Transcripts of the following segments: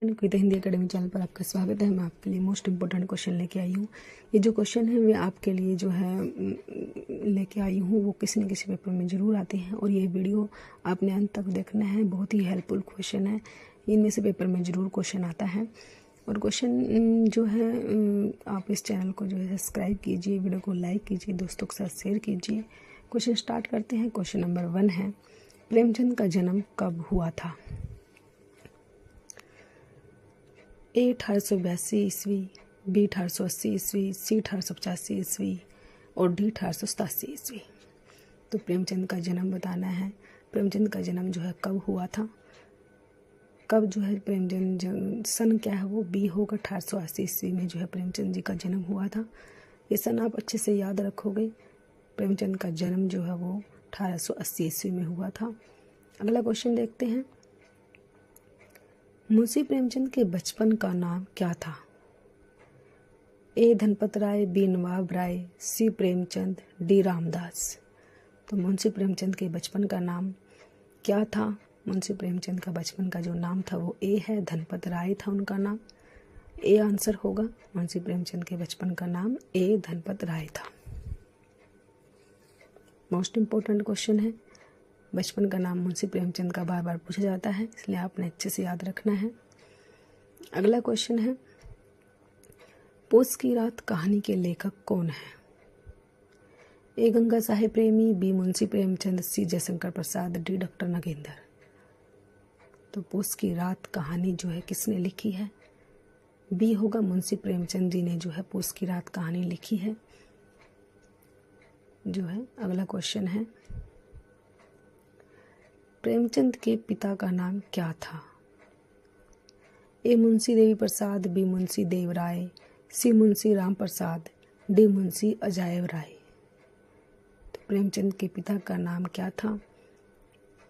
कविता Hindi academy channel पर आपका स्वागत है। मैं आपके लिए मोस्ट इम्पोर्टेंट क्वेश्चन लेके आई हूँ। ये जो क्वेश्चन है वे आपके लिए जो है लेके आई हूँ, वो किसी न किसी पेपर में ज़रूर आते हैं और ये वीडियो आपने अंत तक देखना है। बहुत ही हेल्पफुल क्वेश्चन है, इनमें से पेपर में ज़रूर क्वेश्चन आता है। और क्वेश्चन जो है आप इस चैनल को जो है सब्सक्राइब कीजिए, वीडियो को लाइक कीजिए, दोस्तों के साथ शेयर कीजिए। क्वेश्चन स्टार्ट करते हैं। क्वेश्चन नंबर 1 है, प्रेमचंद का जन्म कब हुआ था? A 1882 ईस्वी, B 1880 ईस्वी, C 1885 ईस्वी और D 1887 ईस्वी। तो प्रेमचंद का जन्म बताना है। प्रेमचंद का जन्म जो है कब हुआ था, कब जो है प्रेमचंद सन क्या है वो B होगा। 1880 ईस्वी में जो है प्रेमचंद जी का जन्म हुआ था। ये सन आप अच्छे से याद रखोगे। प्रेमचंद का जन्म जो है वो 1880 ईस्वी में हुआ था। अगला क्वेश्चन देखते हैं। मुंशी प्रेमचंद के बचपन का नाम क्या था? A Dhanpat Rai, B Nawab Rai, C Premchand, D Ramdas. तो मुंशी प्रेमचंद के बचपन का नाम क्या था? मुंशी प्रेमचंद का बचपन का जो नाम था वो A है, धनपत राय था उनका नाम। A आंसर होगा। मुंशी प्रेमचंद के बचपन का नाम A धनपत राय था। मोस्ट इम्पोर्टेंट क्वेश्चन है। बचपन का नाम मुंशी प्रेमचंद का बार बार पूछा जाता है, इसलिए आपने अच्छे से याद रखना है। अगला क्वेश्चन है, पोस की रात कहानी के लेखक कौन है? A गंगा साहेब प्रेमी, B Munshi Premchand, C Jaishankar Prasad, D doctor Nagendra. तो पोस की रात कहानी जो है किसने लिखी है? B होगा, मुंशी प्रेमचंद जी ने जो है पोस की रात कहानी लिखी है जो है। अगला क्वेश्चन है, प्रेमचंद के पिता का नाम क्या था? A Munshi Devi Prasad, B Munshi Dev Rai, C Munshi Ram Prasad, D Munshi अजायब राय। तो प्रेमचंद के पिता का नाम क्या था?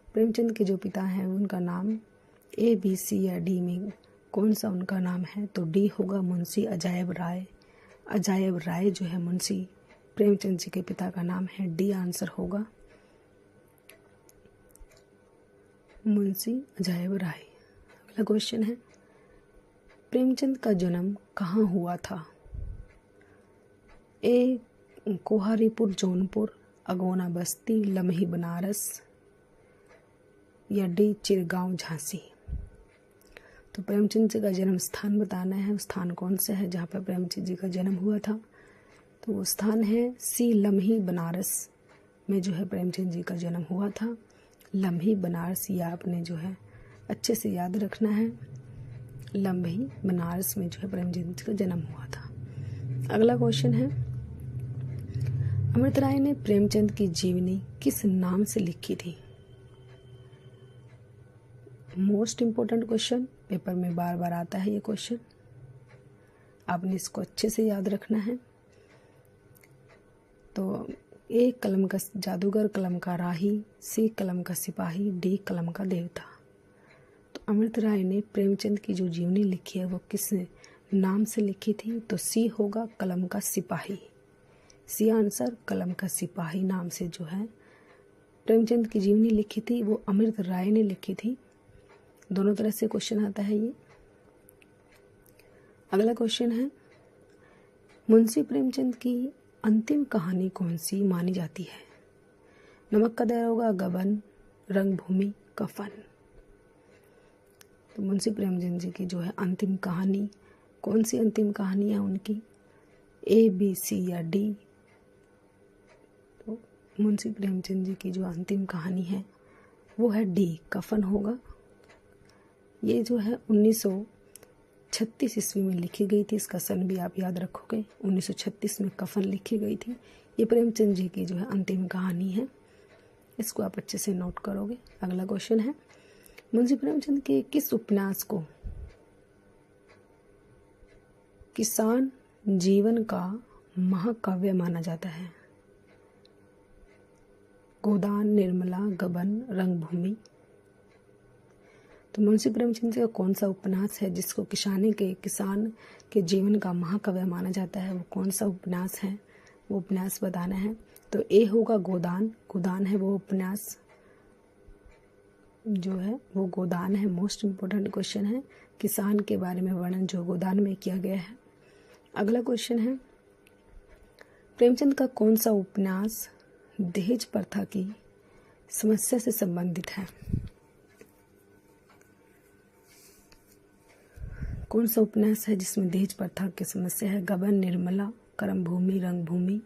प्रेमचंद के जो पिता हैं उनका नाम A, B, C या D में कौन सा उनका नाम है? तो D होगा, मुंशी अजायब राय। अजायब राय जो है मुंशी प्रेमचंद जी के पिता का नाम है। D आंसर होगा, मुंशी अजायब राय। अगला क्वेश्चन है, प्रेमचंद का जन्म कहाँ हुआ था? A कोहारीपुर जौनपुर, अगोना बस्ती, लम्ही बनारस या D चिरगांव झांसी। तो प्रेमचंद जी का जन्म स्थान बताना है। स्थान कौन सा है जहाँ पर प्रेमचंद जी का जन्म हुआ था? तो वो स्थान है C लम्ही बनारस में जो है प्रेमचंद जी का जन्म हुआ था। लम्ही बनारस, ये आपने जो है अच्छे से याद रखना है। लम्ही बनारस में जो है प्रेमचंद जी का जन्म हुआ था। अगला क्वेश्चन है, अमृत राय ने प्रेमचंद की जीवनी किस नाम से लिखी थी? मोस्ट इम्पोर्टेंट क्वेश्चन, पेपर में बार बार आता है ये क्वेश्चन, आपने इसको अच्छे से याद रखना है। तो A कलम का जादूगर, कलम का राही, C कलम का सिपाही, D कलम का देवता। तो अमृत राय ने प्रेमचंद की जो जीवनी लिखी है वो किस नाम से लिखी थी? तो C होगा, कलम का सिपाही। C आंसर, कलम का सिपाही नाम से जो है प्रेमचंद की जीवनी लिखी थी, वो अमृत राय ने लिखी थी। दोनों तरह से क्वेश्चन आता है ये। अगला क्वेश्चन है, मुंशी प्रेमचंद की अंतिम कहानी कौन सी मानी जाती है? नमक का दरोगा, गबन, रंगभूमि, कफन। तो मुंशी प्रेमचंद जी की जो है अंतिम कहानी, कौन सी अंतिम कहानी है उनकी? A, B, C या D। तो मुंशी प्रेमचंद जी की जो अंतिम कहानी है वो है D, कफन होगा। ये जो है 1936 ईस्वी में लिखी गई थी। इसका सन भी आप याद रखोगे, 1936 में कफन लिखी गई थी। ये प्रेमचंद जी की जो है अंतिम कहानी है, इसको आप अच्छे से नोट करोगे। अगला क्वेश्चन है, मुंशी प्रेमचंद के किस उपन्यास को किसान जीवन का महाकाव्य माना जाता है? गोदान, निर्मला, गबन, रंगभूमि। तो मुंशी प्रेमचंद जी का कौन सा उपन्यास है जिसको किसान के जीवन का महाकाव्य माना जाता है? वो कौन सा उपन्यास है, वो उपन्यास बताना है। तो A होगा, गोदान। गोदान है वो उपन्यास जो है वो गोदान है। मोस्ट इम्पोर्टेंट क्वेश्चन है, किसान के बारे में वर्णन जो गोदान में किया गया है। अगला क्वेश्चन है, प्रेमचंद का कौन सा उपन्यास दहेज प्रथा की समस्या से संबंधित है? कौन सा उपन्यास है जिसमें दहेज प्रथा की समस्या है? गबन, निर्मला, कर्मभूमि, रंगभूमि।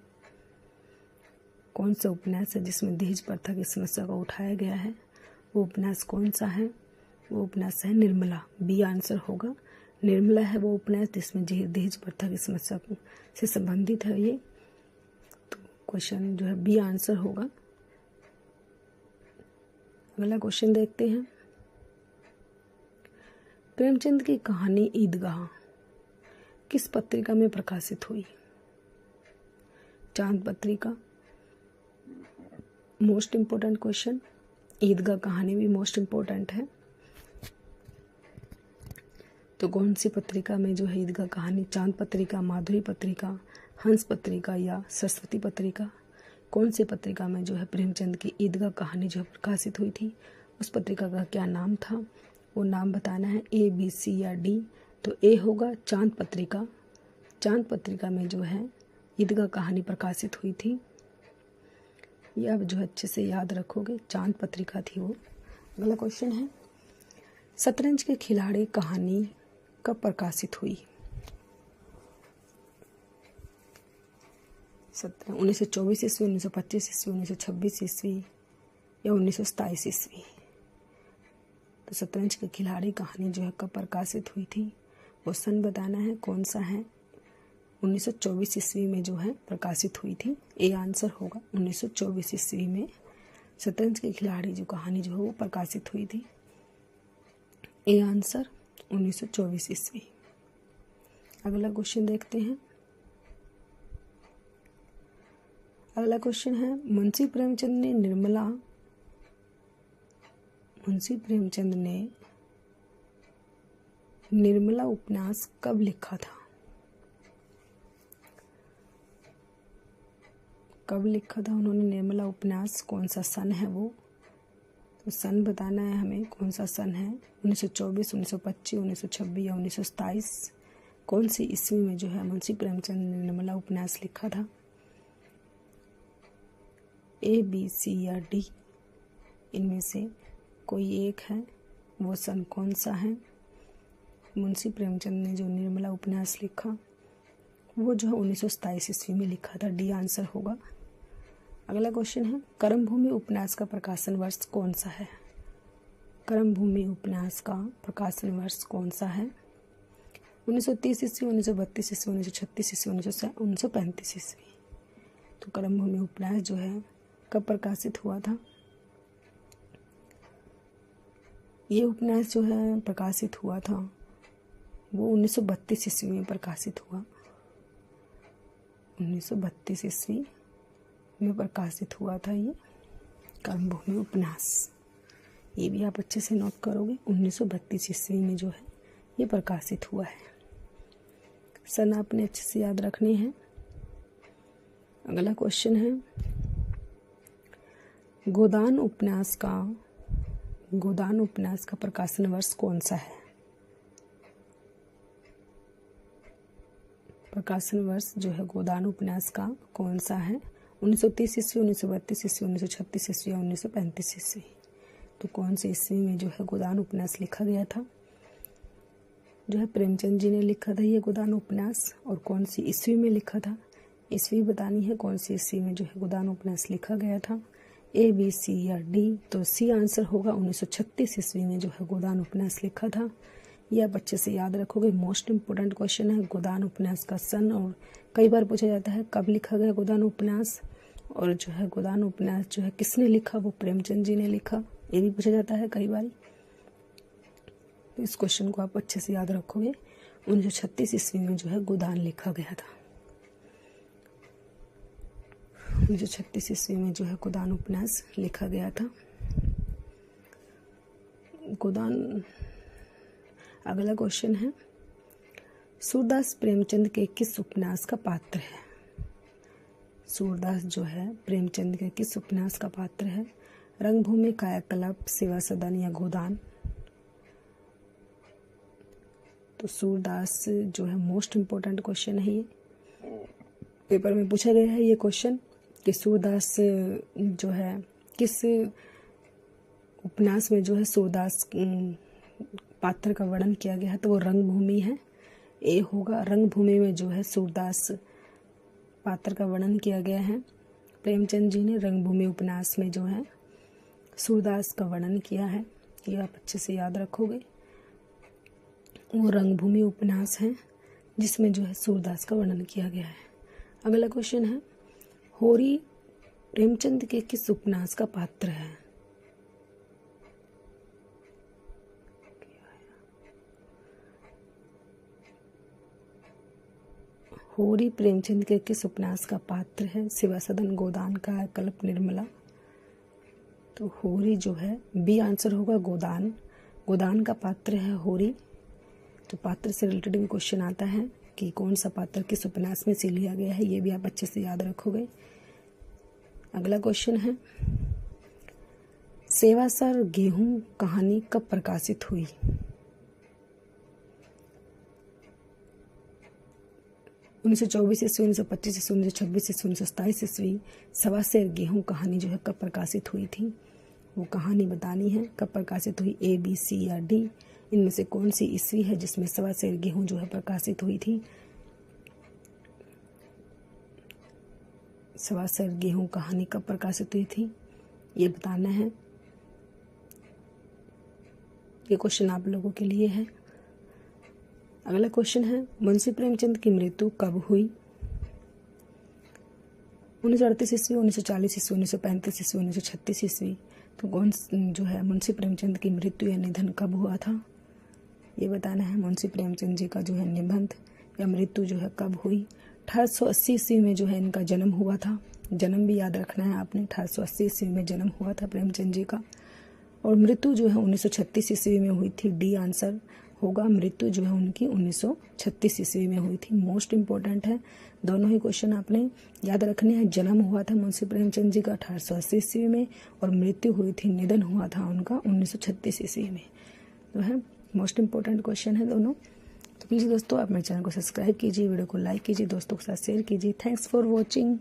कौन सा उपन्यास है जिसमें दहेज प्रथा की समस्या को उठाया गया है? वो उपन्यास कौन सा है? वो उपन्यास है निर्मला। बी आंसर होगा। निर्मला है वो उपन्यास जिसमें दहेज प्रथा की समस्या से संबंधित है। ये तो क्वेश्चन जो है बी आंसर होगा। अगला क्वेश्चन देखते हैं, प्रेमचंद की कहानी ईदगाह किस पत्रिका में प्रकाशित हुई? चांद पत्रिका। मोस्ट इम्पोर्टेंट क्वेश्चन, ईदगाह कहानी भी मोस्ट इम्पोर्टेंट है। तो कौन सी पत्रिका में जो है ईदगाह कहानी? चांद पत्रिका, माधुरी पत्रिका, हंस पत्रिका या सरस्वती पत्रिका? कौन सी पत्रिका में जो है प्रेमचंद की ईदगाह कहानी जो है प्रकाशित हुई थी? उस पत्रिका का क्या नाम था? वो नाम बताना है, ए, बी, सी या डी। तो ए होगा चांद पत्रिका। चांद पत्रिका में जो है ईदगाह कहानी प्रकाशित हुई थी। ये अब जो अच्छे से याद रखोगे, चांद पत्रिका थी वो। अगला क्वेश्चन है, शतरंज के खिलाड़ी कहानी कब प्रकाशित हुई? 1924 ईस्वी, 1925 ईस्वी, 1926 ईस्वी या 1927 ईस्वी? तो शतरंज के खिलाड़ी कहानी जो है कब प्रकाशित हुई थी? वो सन बताना है, कौन सा है? 1924 ईस्वी में जो है प्रकाशित हुई थी। ए आंसर होगा। 1924 ईस्वी में शतरंज के खिलाड़ी जो कहानी जो है वो प्रकाशित हुई थी। ए आंसर 1924 ईस्वी। अगला क्वेश्चन देखते हैं। अगला क्वेश्चन है, मुंशी प्रेमचंद ने निर्मला उपन्यास कब लिखा था? कब लिखा था उन्होंने निर्मला उपन्यास? कौन सा सन है वो? तो सन बताना है हमें, कौन सा सन है? 1924, 1925, 1926 या 1927? कौन सी ईस्वी में जो है मुंशी प्रेमचंद ने निर्मला उपन्यास लिखा था? ए, बी, सी या डी इनमें से कोई एक है। वो सन कौन सा है? मुंशी प्रेमचंद ने जो निर्मला उपन्यास लिखा वो जो है 1927 ईस्वी में लिखा था। डी आंसर होगा। अगला क्वेश्चन है, कर्मभूमि उपन्यास का प्रकाशन वर्ष कौन सा है? कर्मभूमि उपन्यास का प्रकाशन वर्ष कौन सा है? 1930 ईस्वी, 1932 ईस्वी, 1936 ईस्वी, 1935 ईस्वी? तो कर्मभूमि उपन्यास जो है कब प्रकाशित हुआ था? ये उपन्यास जो है प्रकाशित हुआ था वो 1932 ईस्वी में प्रकाशित हुआ। 1932 ईस्वी में प्रकाशित हुआ था ये कर्मभूमि उपन्यास। ये भी आप अच्छे से नोट करोगे। 1932 ईस्वी में जो है ये प्रकाशित हुआ है। सन आपने अच्छे से याद रखनी है। अगला क्वेश्चन है, गोदान उपन्यास का प्रकाशन वर्ष कौन सा है? प्रकाशन वर्ष जो है गोदान उपन्यास का कौन सा है? 1930 ईस्वी, 1932 ईस्वी, 1936 ईस्वी या 1935 ईस्वी? तो कौन सी ईस्वी में जो है गोदान उपन्यास लिखा गया था? जो है प्रेमचंद जी ने लिखा था ये गोदान उपन्यास। और कौन सी ईस्वी में लिखा था? ईस्वी बतानी है, कौन सी ईस्वी में जो है गोदान उपन्यास लिखा गया था? ए, बी, सी या डी? तो सी आंसर होगा। 1936 ईस्वी में जो है गोदान उपन्यास लिखा था। ये आप अच्छे से याद रखोगे। मोस्ट इम्पोर्टेंट क्वेश्चन है गोदान उपन्यास का सन। और कई बार पूछा जाता है कब लिखा गया गोदान उपन्यास, और जो है गोदान उपन्यास जो है किसने लिखा? वो प्रेमचंद जी ने लिखा। ये भी पूछा जाता है कई बार। तो इस क्वेश्चन को आप अच्छे से याद रखोगे। 1936 ईस्वी में जो है गोदान लिखा गया था। 1936 ईस्वी में जो है गोदान उपन्यास लिखा गया था। गोदान। अगला क्वेश्चन है, सूरदास प्रेमचंद के किस उपन्यास का पात्र है? सूरदास जो है प्रेमचंद के किस उपन्यास का पात्र है? रंगभूमि, कायाकल्प, सेवा सदन या गोदान? तो सूरदास जो है मोस्ट इम्पोर्टेंट क्वेश्चन है, ये पेपर में पूछा गया है ये क्वेश्चन कि सूरदास जो है किस उपन्यास में जो है सूरदास पात्र का वर्णन किया गया है, तो वो रंगभूमि है, ए होगा। रंगभूमि में जो है सूरदास पात्र का वर्णन किया गया है। प्रेमचंद जी ने रंगभूमि उपन्यास में जो है सूरदास का वर्णन किया है, ये आप अच्छे से याद रखोगे। वो रंगभूमि उपन्यास है जिसमें जो है सूरदास का वर्णन किया गया है। अगला क्वेश्चन है, होरी प्रेमचंद के किस उपन्यास का पात्र है? होरी प्रेमचंद के किस उपन्यास का पात्र है? शिवासदन गोदान का, कल्प निर्मला। तो होरी जो है बी आंसर होगा, गोदान। गोदान का पात्र है होरी। तो पात्र से रिलेटेड भी क्वेश्चन आता है कि कौन सा पात्र किस उपन्यास में से लिया गया है, ये भी आप अच्छे से याद रखोगे। अगला क्वेश्चन है, सेवासर गेहूं कहानी कब प्रकाशित हुई? 1924 ईस्वी, 1925 ईस्वी, 1926 ईस्वी, 1927 ईस्वी सवासेर गेहूं कहानी जो है कब प्रकाशित हुई थी? वो कहानी बतानी है कब प्रकाशित हुई, ए, बी, सी या डी। इनमें से कौन सी ईस्वी है जिसमें सवासेर गेहूं जो है प्रकाशित हुई थी? सवासेर गेहूं कहानी कब प्रकाशित हुई थी, ये बताना है। ये क्वेश्चन आप लोगों के लिए है। अगला क्वेश्चन है, मुंशी प्रेमचंद की मृत्यु कब हुई? 1938 ईस्वी, 1940 ईस्वी, 1935 ईस्वी, 1936 ईस्वी। तो कौन जो है मुंशी प्रेमचंद की मृत्यु या निधन कब हुआ था, ये बताना है। मुंशी प्रेमचंद जी का जो है निबंध या मृत्यु जो है कब हुई? 1880 ईस्वी में जो है इनका जन्म हुआ था। जन्म भी याद रखना है आपने, 1880 ईस्वी में जन्म हुआ था प्रेमचंद जी का। और मृत्यु जो है 1936 ईस्वी में हुई थी, डी आंसर होगा। मृत्यु जो है उनकी 1936 ईस्वी में हुई थी। मोस्ट इंपॉर्टेंट है, दोनों ही क्वेश्चन आपने याद रखने हैं। जन्म हुआ था मुंशी प्रेमचंद जी का 1880 ईस्वी में और मृत्यु हुई थी, निधन हुआ था उनका 1936 ईस्वी में। तो है मोस्ट इंपॉर्टेंट क्वेश्चन है दोनों। तो प्लीज़ दोस्तों आप मेरे चैनल को सब्सक्राइब कीजिए, वीडियो को लाइक कीजिए, दोस्तों के साथ शेयर कीजिए। Thanks for watching.